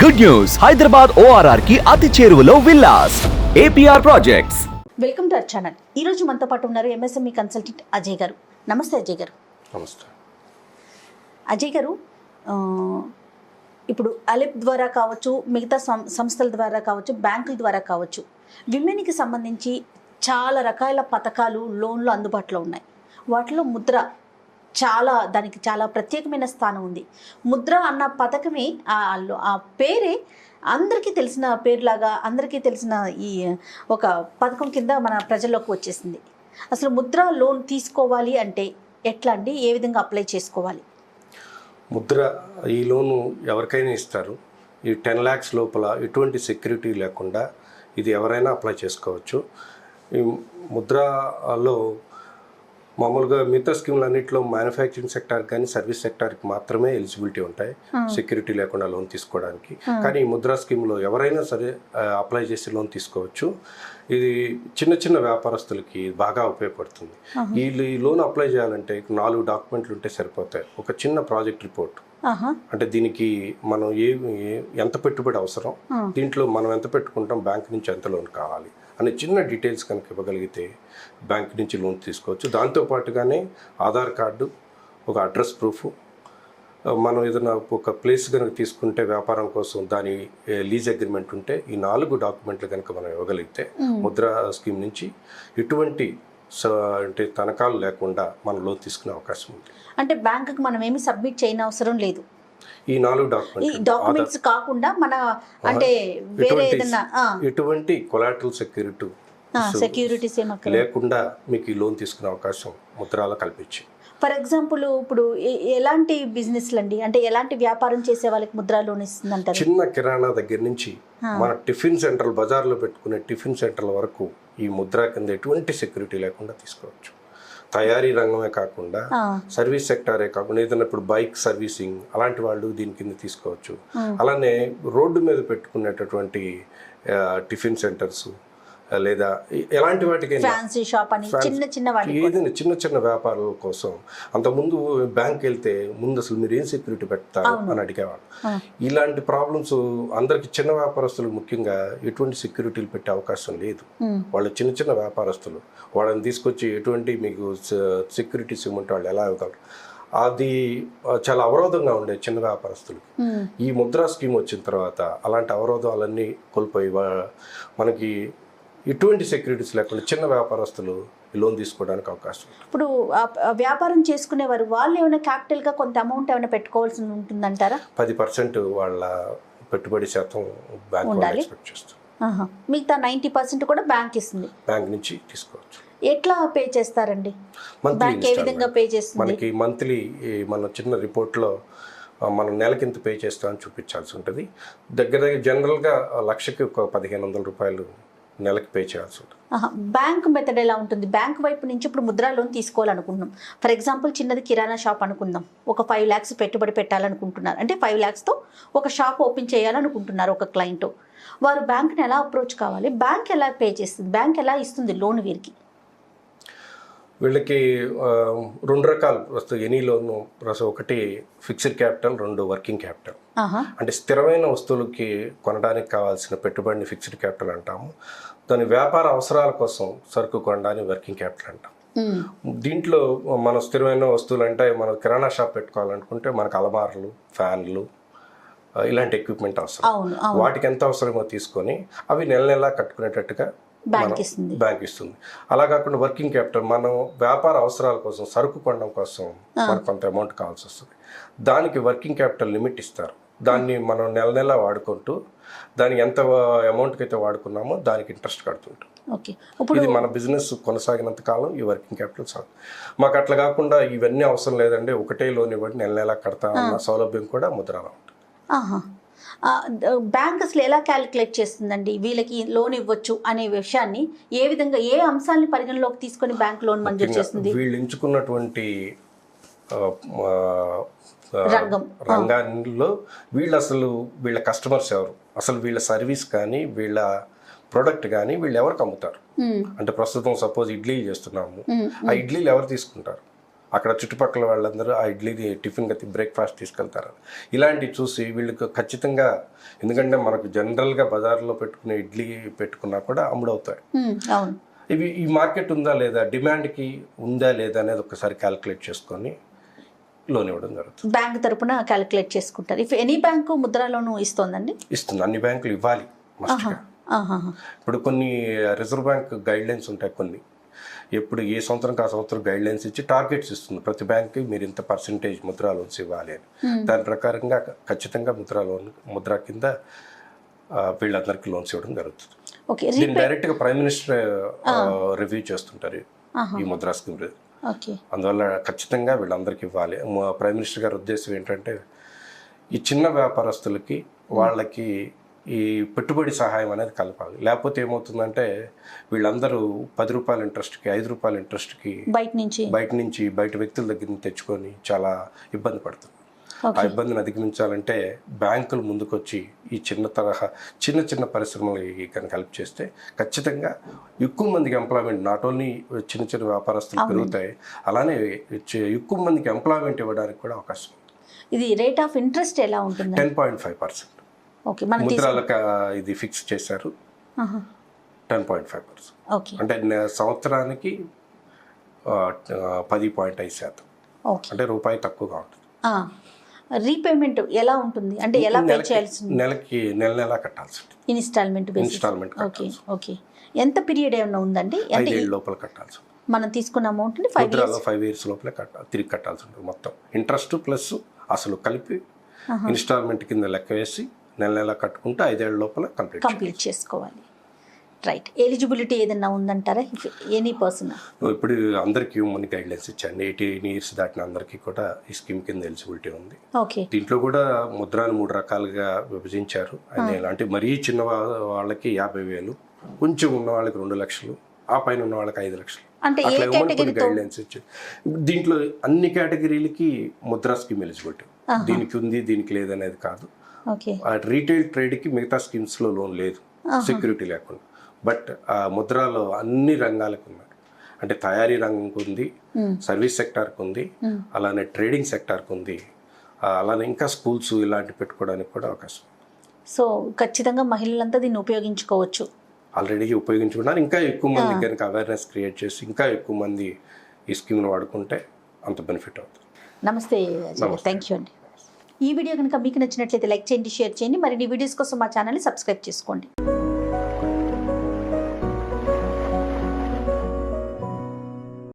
Good news, Hyderabad ORR కి అతి చేరువలో villas APR projects. Welcome to our channel. ఈరోజు మనతో పాటు ఉన్నారు MSME కన్సల్టెంట్ అజయ్ గారు. నమస్తే అజయ్ గారు. నమస్తే అజయ్ గారు, ఇప్పుడు అలిప్ ద్వారా కావచ్చు, మిగతా సంస్థల ద్వారా కావచ్చు, బ్యాంకుల ద్వారా కావచ్చు, విమెన్కి సంబంధించి చాలా రకాల పథకాలు, లోన్లు అందుబాటులో ఉన్నాయి. వాటిలో ముద్ర దానికి చాలా ప్రత్యేకమైన స్థానం ఉంది. ముద్ర అన్న పథకమే ఆ పేరే అందరికీ తెలిసిన పేరులాగా, అందరికీ తెలిసిన ఈ ఒక పథకం కింద మన ప్రజల్లోకి వచ్చేసింది. అసలు ముద్ర లోన్ తీసుకోవాలి అంటే ఎట్లా అండి, ఏ విధంగా అప్లై చేసుకోవాలి? ముద్ర ఈ లోను ఎవరికైనా ఇస్తారు. ఈ 10 lakhs లోపల ఎటువంటి సెక్యూరిటీ లేకుండా ఇది ఎవరైనా అప్లై చేసుకోవచ్చు. ఈ ముద్రలో మామూలుగా మిగతా స్కీమ్లు అన్నింటిలో మ్యానుఫ్యాక్చరింగ్ సెక్టార్ కానీ సర్వీస్ సెక్టార్కి మాత్రమే ఎలిజిబిలిటీ ఉంటాయి సెక్యూరిటీ లేకుండా లోన్ తీసుకోవడానికి. కానీ ఈ ముద్రా స్కీమ్లో ఎవరైనా సరే అప్లై చేసి లోన్ తీసుకోవచ్చు. ఇది చిన్న చిన్న వ్యాపారస్తులకి బాగా ఉపయోగపడుతుంది. ఈ లోన్ అప్లై చేయాలంటే 4 డాక్యుమెంట్లు ఉంటే సరిపోతాయి. ఒక చిన్న ప్రాజెక్ట్ రిపోర్ట్, అంటే దీనికి మనం ఎంత పెట్టుబడి అవసరం, దీంట్లో మనం ఎంత పెట్టుకుంటాం, బ్యాంక్ నుంచి ఎంత లోన్ కావాలి అనే చిన్న డీటెయిల్స్ కనుక ఇవ్వగలిగితే బ్యాంక్ నుంచి లోన్ తీసుకోవచ్చు. దాంతోపాటుగానే ఆధార్ కార్డు, ఒక అడ్రస్ ప్రూఫ్, మనం ఏదైనా ఒక ప్లేస్ కనుక తీసుకుంటే వ్యాపారం కోసం దాని లీజ్ అగ్రిమెంట్ ఉంటే, ఈ 4 డాక్యుమెంట్లు కనుక మనం ఇవ్వగలిగితే ముద్రా స్కీమ్ నుంచి ఎటువంటి అంటే తనఖాలు లేకుండా మనం లోన్ తీసుకునే అవకాశం ఉంది. అంటే బ్యాంకుకి మనం ఏమి సబ్మిట్ చేయని అవసరం లేదు. ఈ 4 డాక్యుమెంట్స్ కాకుండా మన అంటే వేరే ఏదైనా ఎటువంటి కొలాటరల్ సెక్యూరిటీస్ లేకుండా మీకు ఈ లోన్ తీసుకునే అవకాశం ముద్రాలో కల్పించి. ఫర్ ఎగ్జాంపుల్ ఇప్పుడు ఎలాంటి బిజినెస్లు అండి, అంటే ఎలాంటి వ్యాపారం చేసే వాళ్ళకి ముద్రా లోన్ ఇస్తుంది అంటారు? చిన్న కిరాణా దగ్గర నుంచి మన టిఫిన్ సెంటర్లు, బజార్లో పెట్టుకునే టిఫిన్ సెంటర్ల వరకు ఈ ముద్రా కింద ఎటువంటి సెక్యూరిటీ లేకుండా తీసుకోవచ్చు. తయారీ రంగమే కాకుండా సర్వీస్ సెక్టారే కాకుండా ఏదైనా ఇప్పుడు బైక్ సర్వీసింగ్ అలాంటి వాళ్ళు దీని కింద తీసుకోవచ్చు. అలానే రోడ్డు మీద పెట్టుకునేటటువంటి టిఫిన్ సెంటర్స్ లేదా ఎలాంటి వాటికైనా ఏదైనా చిన్న చిన్న వ్యాపారాల కోసం అంతకుముందు బ్యాంక్ వెళ్తే ముందు అసలు మీరు ఏం సెక్యూరిటీ పెడతారు అని అడిగేవాళ్ళు. ఇలాంటి ప్రాబ్లమ్స్ అందరికి, చిన్న వ్యాపారస్తులకు ముఖ్యంగా ఎటువంటి సెక్యూరిటీలు పెట్టే అవకాశం లేదు. వాళ్ళు చిన్న చిన్న వ్యాపారస్తులు, వాళ్ళని తీసుకొచ్చి ఎటువంటి మీకు సెక్యూరిటీస్ ఇవ్వమంటే వాళ్ళు ఎలా ఇవ్వగలరు? అది చాలా అవరోధంగా ఉండే చిన్న వ్యాపారస్తులకి. ఈ ముద్రా స్కీమ్ వచ్చిన తర్వాత అలాంటి అవరోధాలన్నీ కోల్పోయి మనకి ఎటువంటి సెక్యూరిటీస్ లేకుండా చిన్న వ్యాపారస్తులు లోన్ తీసుకోవడానికి అవకాశం. ఇప్పుడు వ్యాపారం చేసుకునేవారు వాళ్ళు ఏమైనా క్యాపిటల్గా కొంత అమౌంట్ ఏమైనా పెట్టుకోవాల్సి ఉంటుందంటారా? 10% వాళ్ళ పెట్టుబడి శాతం బ్యాంక్ ఎక్స్పెక్ట్ చేస్తారు. మిగతా 90% కూడా బ్యాంక్ ఇస్తుంది. బ్యాంక్ నుంచి తీసుకోవచ్చు. ఎట్లా పే చేస్తారండి? బ్యాంక్ ఏ విధంగా పే చేస్తుంది? మనకి మంత్లీ మన చిన్న రిపోర్ట్లో మనం నెలకింత పే చేస్తామని చూపించాల్సి ఉంటుంది. దగ్గర జనరల్గా లక్షకి ఒక 1500 రూపాయలు నెలకి పే చేయాల్సి ఉంటుంది. బ్యాంక్ మెథడ్ ఎలా ఉంటుంది? బ్యాంక్ వైపు నుంచి ఇప్పుడు ముద్రా లోన్ తీసుకోవాలనుకుంటున్నాం. ఫర్ ఎగ్జాంపుల్ చిన్నది కిరాణా షాప్ అనుకుందాం. ఒక 5 lakhs పెట్టుబడి పెట్టాలనుకుంటున్నారు. అంటే 5 lakhsతో ఒక షాప్ ఓపెన్ చేయాలనుకుంటున్నారు ఒక క్లయింట్. వారు బ్యాంక్ని ఎలా అప్రోచ్ కావాలి? బ్యాంక్ ఎలా పే చేస్తుంది? బ్యాంక్ ఎలా ఇస్తుంది లోన్ వీరికి? వీళ్ళకి 2 రకాలు వస్తాయి ఎనీ లోన్. ఒకటి ఫిక్స్డ్ క్యాపిటల్, 2 వర్కింగ్ క్యాపిటల్. అంటే స్థిరమైన వస్తువులకి కొనడానికి కావాల్సిన పెట్టుబడిని ఫిక్స్డ్ క్యాపిటల్ అంటాము. దాని వ్యాపార అవసరాల కోసం సరుకు కొనడానికి వర్కింగ్ క్యాపిటల్ అంటాం. దీంట్లో మన స్థిరమైన వస్తువులు అంటే మనం కిరాణా షాప్ పెట్టుకోవాలనుకుంటే మనకు అలమార్లు, ఫ్యాన్లు ఇలాంటి ఎక్విప్మెంట్ అవసరం. వాటికి ఎంత అవసరమో తీసుకొని అవి నెల నెలా కట్టుకునేటట్టుగా బ్యాంక్ ఇస్తుంది. అలా కాకుండా వర్కింగ్ క్యాపిటల్ మనం వ్యాపార అవసరాల కోసం, సరుకు కొనడం కోసం మనకు కొంత అమౌంట్ కావాల్సి వస్తుంది. దానికి వర్కింగ్ క్యాపిటల్ లిమిట్ ఇస్తారు. దాన్ని మనం నెల నెలా వాడుకుంటూ దానికి ఎంత అమౌంట్కి అయితే వాడుకున్నామో దానికి ఇంట్రెస్ట్ కడుతుంటాం. ఇది మన బిజినెస్ కొనసాగినంత కాలం ఈ వర్కింగ్ క్యాపిటల్ సాగు. మాకు అట్లా కాకుండా ఇవన్నీ అవసరం లేదండి, ఒకటే లోన్ ఇవ్వండి నెల నెలా కడతా అన్న సౌలభ్యం కూడా ముద్రలో ఉంటుంది. బ్యాంక్ అసలు ఎలా క్యాలిక్యులేట్ చేస్తుందండి వీళ్ళకి లోన్ ఇవ్వచ్చు అనే విషయాన్ని? ఏ విధంగా, ఏ అంశాలని పరిగణలోకి తీసుకొని బ్యాంక్ లోన్ మంజూరు చేస్తుంది? వీళ్ళు ఎంచుకున్నటువంటి రంగాల్లో వీళ్ళ కస్టమర్స్ ఎవరు, అసలు వీళ్ళ సర్వీస్ కానీ వీళ్ళ ప్రోడక్ట్ కానీ వీళ్ళు ఎవరికి అమ్ముతారు. అంటే ప్రస్తుతం సపోజ్ ఇడ్లీ చేస్తున్నాము, ఆ ఇడ్లీలు ఎవరు తీసుకుంటారు, అక్కడ చుట్టుపక్కల వాళ్ళందరూ ఆ ఇడ్లీని టిఫిన్గా బ్రేక్ఫాస్ట్ తీసుకెళ్తారు. ఇలాంటివి చూసి వీళ్ళకి ఖచ్చితంగా, ఎందుకంటే మనకు జనరల్గా బజార్లో పెట్టుకునే ఇడ్లీ పెట్టుకున్నా కూడా అమ్ముడవుతాయి. అవును. ఇవి ఈ మార్కెట్ ఉందా లేదా, డిమాండ్కి ఉందా లేదా అనేది ఒకసారి క్యాలిక్యులేట్ చేసుకొని లోన్ ఇవ్వడం జరుగుతుంది. బ్యాంక్ తరపున క్యాలిక్యులేట్ చేసుకుంటారు. If any bank Mudra loan ఇస్తుందండి? ఇస్తుంది, అన్ని బ్యాంకులు ఇవ్వాలి మస్ట్గా. ఇప్పుడు కొన్ని రిజర్వ్ బ్యాంక్ గైడ్ లైన్స్ ఉంటాయి, కొన్ని ఎప్పుడు ఏ సంవత్సరం ఆ సంవత్సరం గైడ్ లైన్స్ ఇచ్చి టార్గెట్స్ ఇస్తుంది. ప్రతి బ్యాంక్కి మీరు ఇంత పర్సెంటేజ్ ముద్రా లోన్స్ ఇవ్వాలి అని. దాని ప్రకారంగా ఖచ్చితంగా ముద్రా కింద వీళ్ళందరికీ లోన్స్ ఇవ్వడం జరుగుతుంది. దీన్ని డైరెక్ట్గా ప్రైమ్ మినిస్టర్ రివ్యూ చేస్తుంటారు ఈ ముద్రా స్కీమ్. అందువల్ల ఖచ్చితంగా వీళ్ళందరికీ ఇవ్వాలి. ప్రైమ్ మినిస్టర్ గారి ఉద్దేశం ఏంటంటే ఈ చిన్న వ్యాపారస్తులకి వాళ్ళకి ఈ పెట్టుబడి సహాయం అనేది కలపాలి. లేకపోతే ఏమవుతుందంటే వీళ్ళందరూ 10 రూపాయల ఇంట్రెస్ట్కి 5 రూపాయల ఇంట్రెస్ట్కి బయట వ్యక్తుల దగ్గర నుంచి తెచ్చుకొని చాలా ఇబ్బంది పడుతుంది. ఆ ఇబ్బందిని అధిగమించాలంటే బ్యాంకులు ముందుకొచ్చి ఈ చిన్న పరిశ్రమలకి కనుక హెల్ప్ చేస్తే ఖచ్చితంగా ఎక్కువ మందికి ఎంప్లాయ్మెంట్, నాట్ ఓన్లీ చిన్న వ్యాపారస్తులు పెరుగుతాయి, అలానే ఎక్కువ మందికి ఎంప్లాయ్మెంట్ ఇవ్వడానికి కూడా అవకాశం. ఇది రేట్ ఆఫ్ ఇంట్రెస్ట్ ఎలా ఉంటుంది? 10.5%. ముద్రాలకు ఇది ఫిక్స్ చేశారు 10.5%. అంటే సంవత్సరానికి 10.5%. అంటే రూపాయి తక్కువగా ఉంటుంది. రీపేమెంట్ ఎలా ఉంటుంది అంటే ఎలా పే చేయాల్సి? నెల కట్టాల్సి ఉంటుంది. ఇన్స్టాల్మెంట్. ఓకే. ఎంత పీరియడ్ ఏమైనా ఉందండి? 5 ఏళ్ళ లోపల కట్టాల్సి ఉంటుంది. మనం తీసుకున్న అమౌంట్ 5 ఇయర్స్ లోపలే తిరిగి కట్టాల్సి ఉంటుంది. మొత్తం ఇంట్రెస్ట్ ప్లస్ అసలు కలిపి ఇన్స్టాల్మెంట్ కింద లెక్క వేసి నెల కట్టుకుంటే 5 ఏళ్ళ లోపల కంప్లీట్ చేసుకోవాలి. రైట్. ఎలిజిబిలిటీ ఏదైనా ఉందంటారా ఎనీ పర్సన్? ఇప్పుడు అందరికీ మన గైడ్ లైన్స్ ఇచ్చాను. 18 ఇయర్స్ దాటిన అందరికీ కూడా ఈ స్కీమ్ కింద ఎలిజిబిలిటీ ఉంది. దీంట్లో కూడా ముద్రాను 3 రకాలుగా విభజించారు. అంటే మరీ చిన్న వాళ్ళకి 50,000, కొంచెం ఉన్న వాళ్ళకి 2 లక్షలు, ఆ పైన ఉన్న వాళ్ళకి 5 లక్షలు, అట్లా ఇవ్వమని కొన్ని గైడ్ లైన్స్ ఇచ్చారు. దీంట్లో అన్ని కేటగిరీలకి ముద్రా స్కీమ్ ఎలిజిబిలిటీ. దీనికి ఉంది, దీనికి లేదనేది కాదు. రీటైల్ ట్రేడ్కి మిగతా స్కీమ్స్లో లోన్ లేదు, సెక్యూరిటీ లేకుండా. బట్ ముద్రాలో అన్ని రంగాలకు ఉన్నారు. అంటే తయారీ రంగంకి ఉంది, సర్వీస్ సెక్టార్కి ఉంది, అలానే ట్రేడింగ్ సెక్టార్కి ఉంది, అలానే ఇంకా స్కూల్స్ ఇలాంటి పెట్టుకోవడానికి కూడా అవకాశం. సో ఖచ్చితంగా మహిళలంతా దీన్ని ఉపయోగించుకోవచ్చు. ఆల్రెడీ ఉపయోగించుకున్నారు. ఇంకా ఎక్కువ మంది కనుక అవేర్నెస్ క్రియేట్ చేసి ఇంకా ఎక్కువ మంది ఈ స్కీమ్ను వాడుకుంటే అంత బెనిఫిట్ అవుతుంది. నమస్తే, థ్యాంక్ యూ అండి. ఈ వీడియో కనుక మీకు నచ్చినట్లయితే లైక్ చేయండి, షేర్ చేయండి. మరిన్ని వీడియోస్ కోసం మా ఛానల్ని సబ్స్క్రైబ్ చేసుకోండి.